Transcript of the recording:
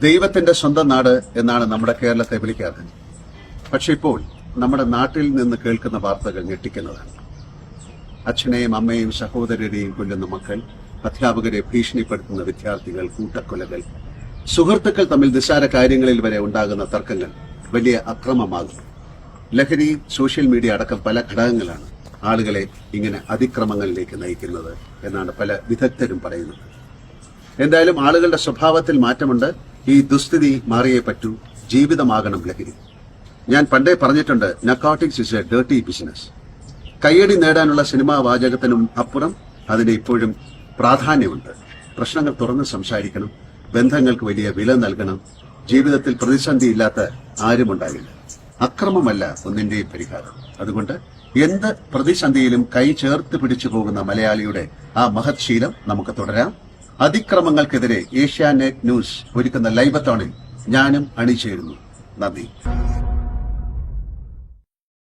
ദൈവത്തിന്റെ സ്വന്തം നാട് എന്നാണ് നമ്മുടെ കേരളത്തെ വിളിക്കാറ്. പക്ഷെ ഇപ്പോൾ നമ്മുടെ നാട്ടിൽ നിന്ന് കേൾക്കുന്ന വാർത്തകൾ ഞെട്ടിക്കുന്നതാണ്. അച്ഛനെയും അമ്മയെയും സഹോദരരെയും കൊല്ലുന്ന മക്കൾ, അധ്യാപകരെ ഭീഷണിപ്പെടുത്തുന്ന വിദ്യാർത്ഥികൾ, കൂട്ടക്കൊലകൾ, സുഹൃത്തുക്കൾ തമ്മിൽ നിസ്സാര കാര്യങ്ങളിൽ വരെ ഉണ്ടാകുന്ന തർക്കങ്ങൾ വലിയ അക്രമമാകും. ലഹരി, സോഷ്യൽ മീഡിയ അടക്കം പല ഘടകങ്ങളാണ് ആളുകളെ ഇങ്ങനെ അതിക്രമങ്ങളിലേക്ക് നയിക്കുന്നത് എന്നാണ് പല വിദഗ്ധരും പറയുന്നത്. എന്തായാലും ആളുകളുടെ സ്വഭാവത്തിൽ മാറ്റമുണ്ട്. ഈ ദുസ്ഥിതി മാറിയേ പറ്റൂ. ജീവിതമാകണം ലഹരി. ഞാൻ പണ്ടേ പറഞ്ഞിട്ടുണ്ട്, narcotics is A dirty business. കയ്യടി നേടാനുള്ള സിനിമാ വാചകത്തിനും അപ്പുറം അതിന് ഇപ്പോഴും പ്രാധാന്യമുണ്ട്. പ്രശ്നങ്ങൾ തുറന്ന് സംസാരിക്കണം, ബന്ധങ്ങൾക്ക് വലിയ വില നൽകണം. ജീവിതത്തിൽ പ്രതിസന്ധിയില്ലാത്ത ആരുമുണ്ടാകില്ല. അക്രമമല്ല ഒന്നിന്റെയും പരിഹാരം. അതുകൊണ്ട് എന്ത് പ്രതിസന്ധിയിലും കൈ ചേർത്ത് പിടിച്ചു പോകുന്ന മലയാളിയുടെ ആ മഹത് ശീലം നമുക്ക് തുടരാം. അതിക്രമങ്ങൾക്കെതിരെ ഏഷ്യാനെറ്റ് ന്യൂസ് ഒരുക്കുന്ന ലൈവത്തോണിൽ ഞാനും അണിചേരുന്നു. നന്ദി.